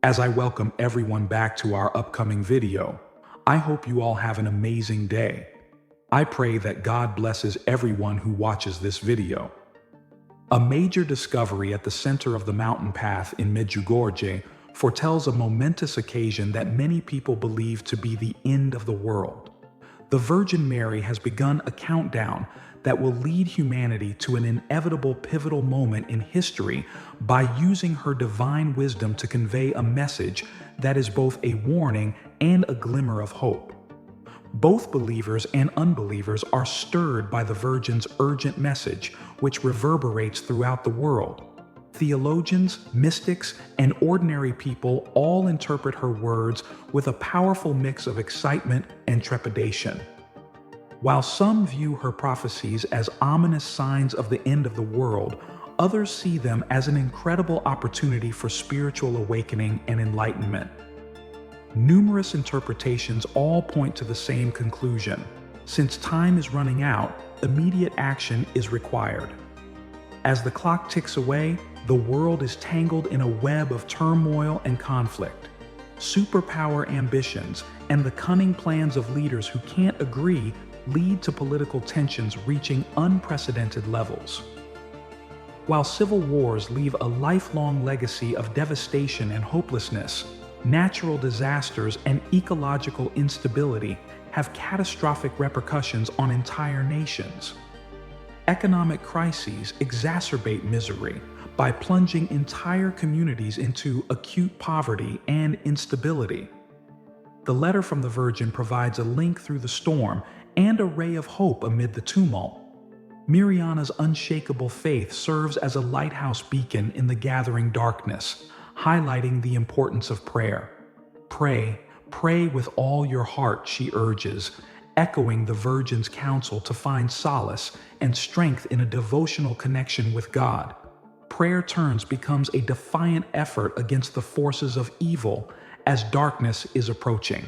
As I welcome everyone back to our upcoming video, I hope you all have an amazing day. I pray that God blesses everyone who watches this video. A major discovery at the center of the mountain path in Medjugorje foretells a momentous occasion that many people believe to be the end of the world. The Virgin Mary has begun a countdown that will lead humanity to an inevitable pivotal moment in history by using her divine wisdom to convey a message that is both a warning and a glimmer of hope. Both believers and unbelievers are stirred by the Virgin's urgent message, which reverberates throughout the world. Theologians, mystics, and ordinary people all interpret her words with a powerful mix of excitement and trepidation. While some view her prophecies as ominous signs of the end of the world, others see them as an incredible opportunity for spiritual awakening and enlightenment. Numerous interpretations all point to the same conclusion. Since time is running out, immediate action is required. As the clock ticks away, the world is tangled in a web of turmoil and conflict. Superpower ambitions and the cunning plans of leaders who can't agree lead to political tensions reaching unprecedented levels. While civil wars leave a lifelong legacy of devastation and hopelessness, natural disasters and ecological instability have catastrophic repercussions on entire nations. Economic crises exacerbate misery by plunging entire communities into acute poverty and instability. The letter from the Virgin provides a link through the storm and a ray of hope amid the tumult. Mirjana's unshakable faith serves as a lighthouse beacon in the gathering darkness, highlighting the importance of prayer. Pray, pray with all your heart, she urges, echoing the Virgin's counsel to find solace and strength in a devotional connection with God. Prayer becomes a defiant effort against the forces of evil as darkness is approaching.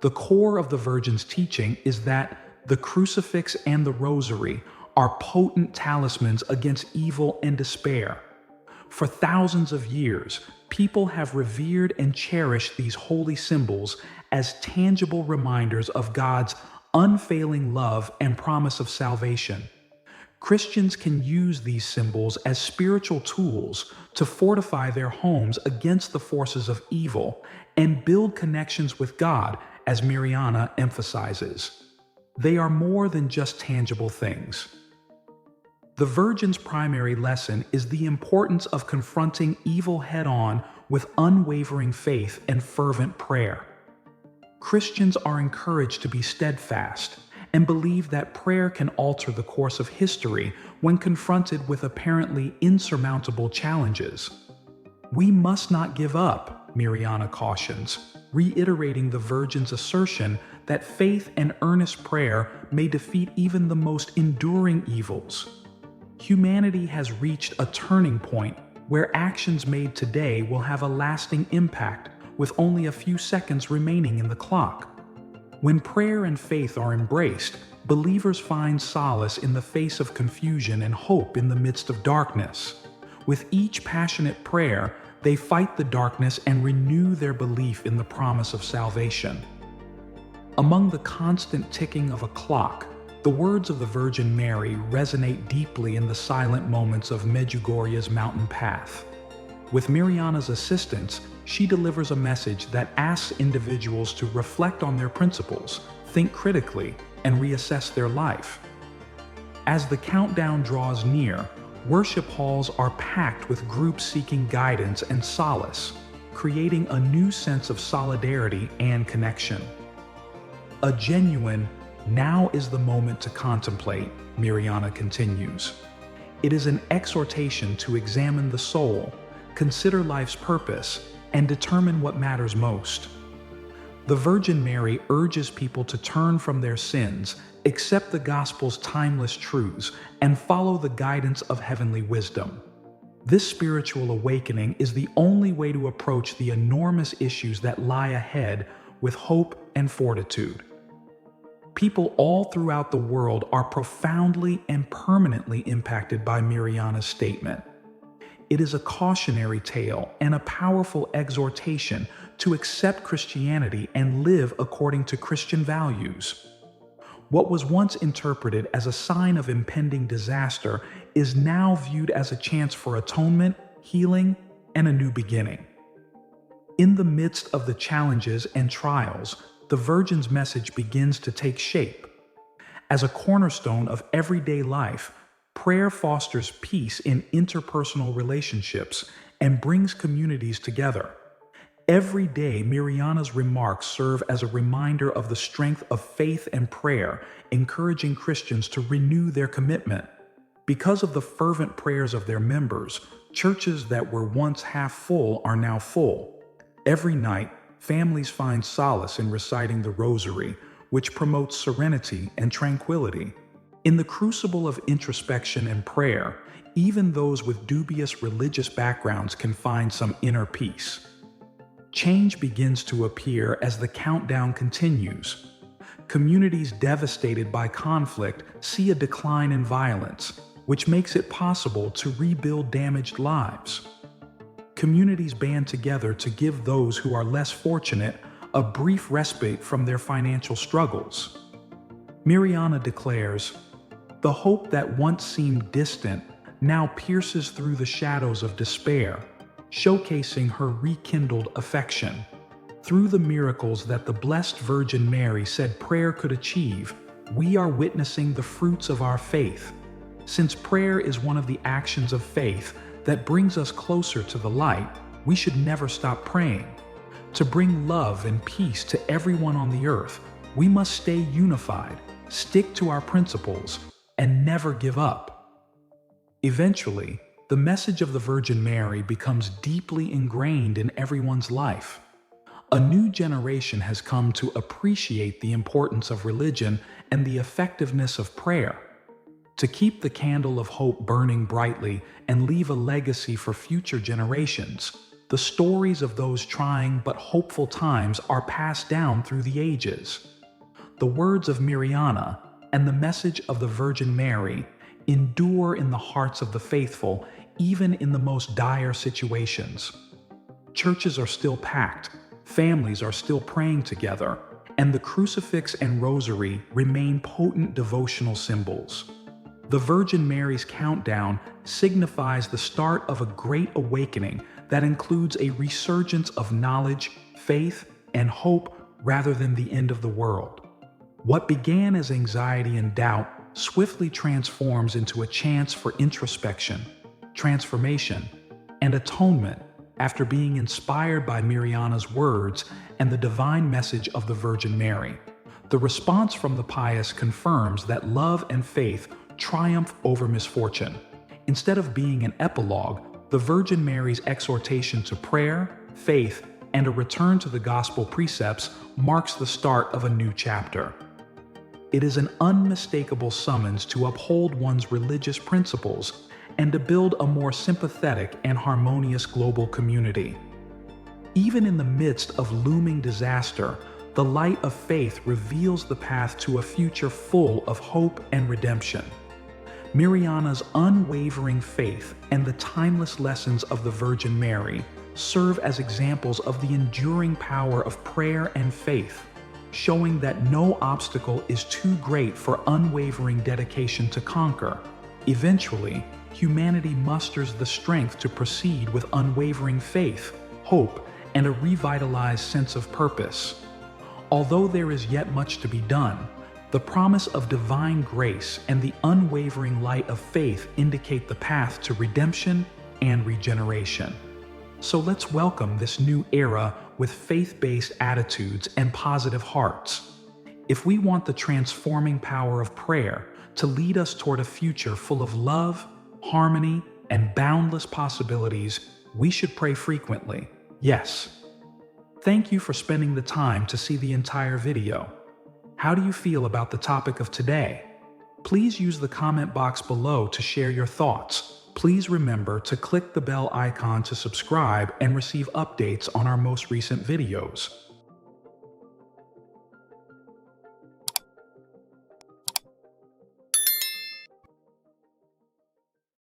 The core of the Virgin's teaching is that the crucifix and the rosary are potent talismans against evil and despair. For thousands of years, people have revered and cherished these holy symbols as tangible reminders of God's unfailing love and promise of salvation. Christians can use these symbols as spiritual tools to fortify their homes against the forces of evil and build connections with God, as Mirjana emphasizes. They are more than just tangible things. The Virgin's primary lesson is the importance of confronting evil head-on with unwavering faith and fervent prayer. Christians are encouraged to be steadfast and believe that prayer can alter the course of history when confronted with apparently insurmountable challenges. We must not give up, Mirjana cautions, reiterating the Virgin's assertion that faith and earnest prayer may defeat even the most enduring evils. Humanity has reached a turning point where actions made today will have a lasting impact with only a few seconds remaining in the clock. When prayer and faith are embraced, believers find solace in the face of confusion and hope in the midst of darkness. With each passionate prayer, they fight the darkness and renew their belief in the promise of salvation. Among the constant ticking of a clock, the words of the Virgin Mary resonate deeply in the silent moments of Medjugorje's mountain path. With Mirjana's assistance, she delivers a message that asks individuals to reflect on their principles, think critically, and reassess their life. As the countdown draws near, worship halls are packed with groups seeking guidance and solace, creating a new sense of solidarity and connection. A genuine, "Now is the moment to contemplate," Mirjana continues. It is an exhortation to examine the soul, consider life's purpose, and determine what matters most. The Virgin Mary urges people to turn from their sins, accept the Gospel's timeless truths, and follow the guidance of heavenly wisdom. This spiritual awakening is the only way to approach the enormous issues that lie ahead with hope and fortitude. People all throughout the world are profoundly and permanently impacted by Mirjana's statement. It is a cautionary tale and a powerful exhortation to accept Christianity and live according to Christian values. What was once interpreted as a sign of impending disaster is now viewed as a chance for atonement, healing, and a new beginning. In the midst of the challenges and trials, the Virgin's message begins to take shape. As a cornerstone of everyday life, prayer fosters peace in interpersonal relationships and brings communities together. Every day, Mirjana's remarks serve as a reminder of the strength of faith and prayer, encouraging Christians to renew their commitment. Because of the fervent prayers of their members, churches that were once half full are now full. Every night, families find solace in reciting the Rosary, which promotes serenity and tranquility. In the crucible of introspection and prayer, even those with dubious religious backgrounds can find some inner peace. Change begins to appear as the countdown continues. Communities devastated by conflict see a decline in violence, which makes it possible to rebuild damaged lives. Communities band together to give those who are less fortunate a brief respite from their financial struggles. Mirjana declares, "The hope that once seemed distant now pierces through the shadows of despair," showcasing her rekindled affection. Through the miracles that the Blessed Virgin Mary said prayer could achieve, we are witnessing the fruits of our faith. Since prayer is one of the actions of faith that brings us closer to the light, we should never stop praying. To bring love and peace to everyone on the earth, we must stay unified, stick to our principles, and never give up. Eventually, the message of the Virgin Mary becomes deeply ingrained in everyone's life. A new generation has come to appreciate the importance of religion and the effectiveness of prayer. To keep the candle of hope burning brightly and leave a legacy for future generations, the stories of those trying but hopeful times are passed down through the ages. The words of Mirjana and the message of the Virgin Mary endure in the hearts of the faithful, even in the most dire situations. Churches are still packed, families are still praying together, and the crucifix and rosary remain potent devotional symbols. The Virgin Mary's countdown signifies the start of a great awakening that includes a resurgence of knowledge, faith, and hope rather than the end of the world. What began as anxiety and doubt swiftly transforms into a chance for introspection, transformation, and atonement after being inspired by Mirjana's words and the divine message of the Virgin Mary. The response from the pious confirms that love and faith triumph over misfortune. Instead of being an epilogue, the Virgin Mary's exhortation to prayer, faith, and a return to the gospel precepts marks the start of a new chapter. It is an unmistakable summons to uphold one's religious principles and to build a more sympathetic and harmonious global community. Even in the midst of looming disaster, the light of faith reveals the path to a future full of hope and redemption. Mirjana's unwavering faith and the timeless lessons of the Virgin Mary serve as examples of the enduring power of prayer and faith, showing that no obstacle is too great for unwavering dedication to conquer. Eventually, humanity musters the strength to proceed with unwavering faith, hope, and a revitalized sense of purpose. Although there is yet much to be done, the promise of divine grace and the unwavering light of faith indicate the path to redemption and regeneration. So let's welcome this new era with faith-based attitudes and positive hearts. If we want the transforming power of prayer to lead us toward a future full of love, harmony, and boundless possibilities, we should pray frequently. Yes. Thank you for spending the time to see the entire video. How do you feel about the topic of today? Please use the comment box below to share your thoughts. Please remember to click the bell icon to subscribe and receive updates on our most recent videos.